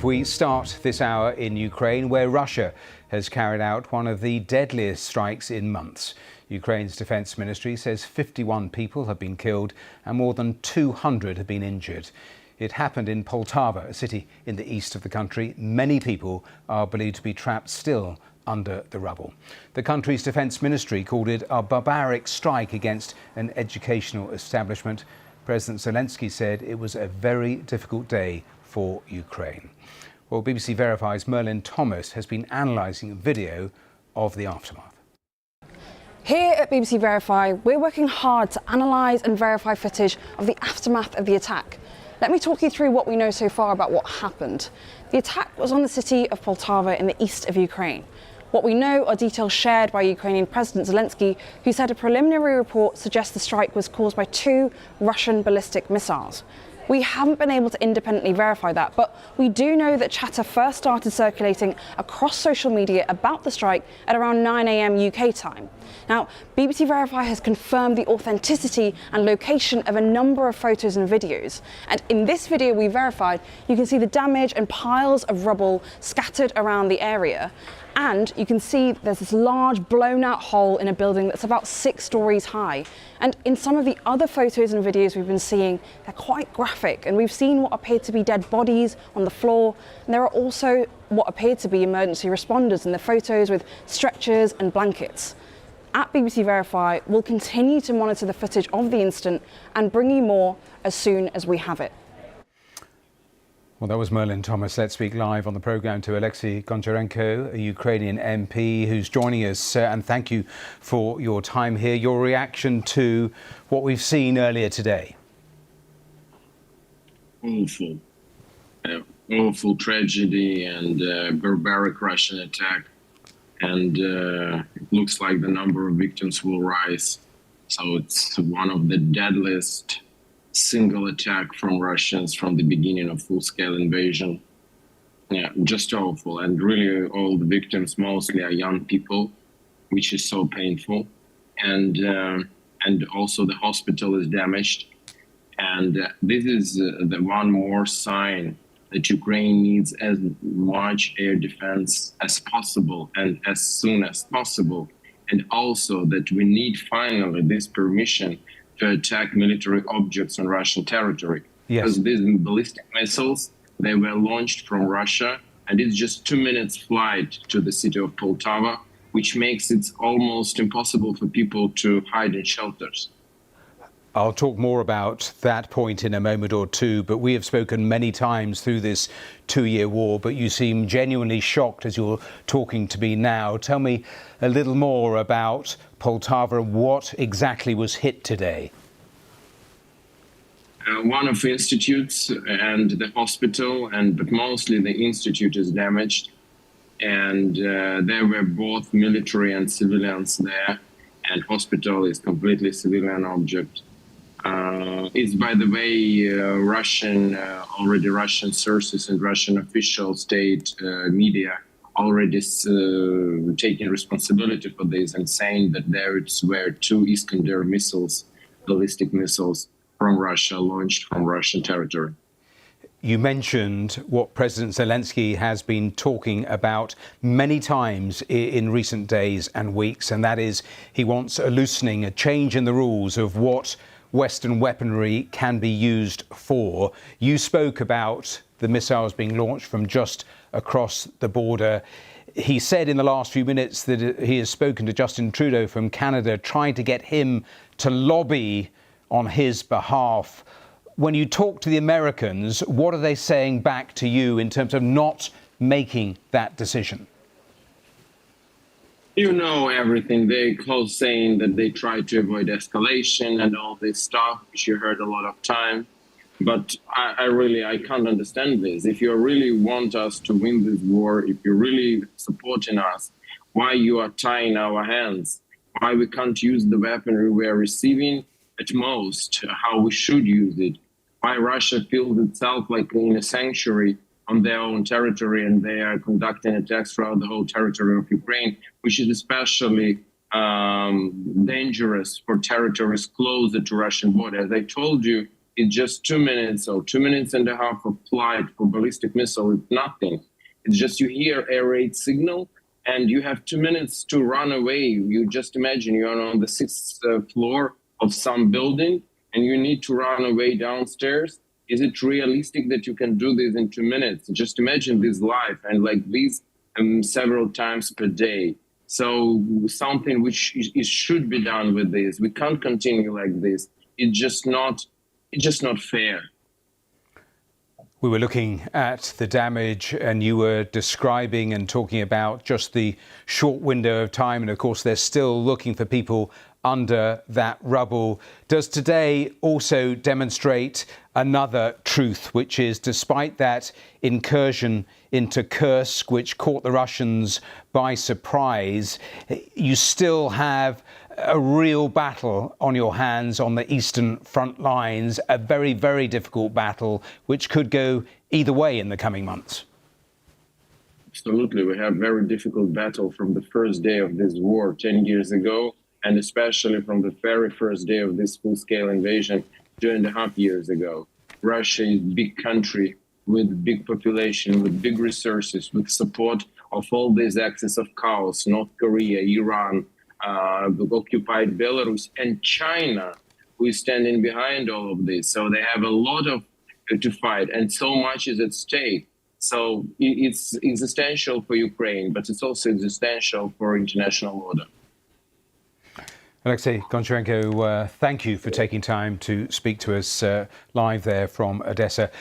We start this hour in Ukraine, where Russia has carried out one of the deadliest strikes in months. Ukraine's defence ministry says 51 people have been killed and more than 200 have been injured. It happened in Poltava, a city in the east of the country. Many people are believed to be trapped still under the rubble. The country's defence ministry called it a barbaric strike against an educational establishment. President Zelensky said it was a very difficult day for Ukraine. Well, BBC Verify's Merlin Thomas has been analysing video of the aftermath. Here at BBC Verify, we're working hard to analyse and verify footage of the aftermath of the attack. Let me talk you through what we know so far about what happened. The attack was on the city of Poltava in the east of Ukraine. What we know are details shared by Ukrainian President Zelensky, who said a preliminary report suggests the strike was caused by 2 Russian ballistic missiles. We haven't been able to independently verify that, but we do know that chatter first started circulating across social media about the strike at around 9 a.m. UK time. Now, BBC Verify has confirmed the authenticity and location of a number of photos and videos. And in this video we verified, you can see the damage and piles of rubble scattered around the area. And you can see there's this large blown out hole in a building that's about 6 stories high. And in some of the other photos and videos we've been seeing, they're quite graphic, and we've seen what appeared to be dead bodies on the floor. And there are also what appeared to be emergency responders in the photos with stretchers and blankets. At BBC Verify, we'll continue to monitor the footage of the incident and bring you more as soon as we have it. Well, that was Merlin Thomas. Let's speak live on the programme to Alexei Goncharenko, a Ukrainian MP who's joining us. And thank you for your time here. Your reaction to what we've seen earlier today? Awful. Awful tragedy and barbaric Russian attack. And it looks like the number of victims will rise. So it's one of the deadliest single attack from Russians from the beginning of full-scale invasion. Yeah, just awful. And really all the victims mostly are young people, which is so painful. And also the hospital is damaged. And this is the one more sign that Ukraine needs as much air defense as possible and as soon as possible. And also that we need finally this permission to attack military objects on Russian territory. Yes. Because these ballistic missiles, they were launched from Russia, and it's just 2 minutes flight to the city of Poltava, which makes it almost impossible for people to hide in shelters. I'll talk more about that point in a moment or two, but we have spoken many times through this 2-year war, but you seem genuinely shocked as you're talking to me now. Tell me a little more about Poltava. What exactly was hit today? One of the institutes and the hospital, but mostly the institute is damaged. And there were both military and civilians there, and hospital is completely civilian object. It's, by the way, Russian sources and Russian official state media already taking responsibility for this and saying that there were 2 Iskander missiles, ballistic missiles from Russia, launched from Russian territory. You mentioned what President Zelensky has been talking about many times in recent days and weeks, and that is he wants a loosening, a change in the rules of what Western weaponry can be used for. You spoke about the missiles being launched from just across the border. He said in the last few minutes that he has spoken to Justin Trudeau from Canada, trying to get him to lobby on his behalf. When you talk to the Americans, what are they saying back to you in terms of not making that decision? You know everything. They close saying that they try to avoid escalation and all this stuff, which you heard a lot of time. But I can't understand this. If you really want us to win this war, if you're really supporting us, why you are tying our hands? Why we can't use the weaponry we are receiving at most, how we should use it? Why Russia feels itself like in a sanctuary on their own territory, and they are conducting attacks throughout the whole territory of Ukraine, which is especially dangerous for territories closer to Russian border. As I told you, It's just 2 minutes or 2.5 minutes of flight for ballistic missile. It's nothing. It's just you hear air raid signal and you have 2 minutes to run away. You just imagine you're on the 6th floor of some building and you need to run away downstairs. Is it realistic that you can do this in 2 minutes? Just imagine this life and like this several times per day. So something which should be done with this. We can't continue like this. It's just not fair. We were looking at the damage and you were describing and talking about just the short window of time. And of course, they're still looking for people under that rubble. Does today also demonstrate another truth, which is despite that incursion into Kursk, which caught the Russians by surprise, you still have a real battle on your hands on the eastern front lines, a very, very difficult battle, which could go either way in the coming months? Absolutely. We have very difficult battle from the first day of this war 10 years ago, and especially from the very first day of this full-scale invasion 2.5 years ago. Russia is a big country with big population, with big resources, with support of all these axis of chaos, North Korea, Iran, occupied Belarus, and China, who is standing behind all of this. So they have a lot of to fight, and so much is at stake. So it's existential for Ukraine, but it's also existential for international order. Alexei Goncharenko, thank you for taking time to speak to us live there from Odessa.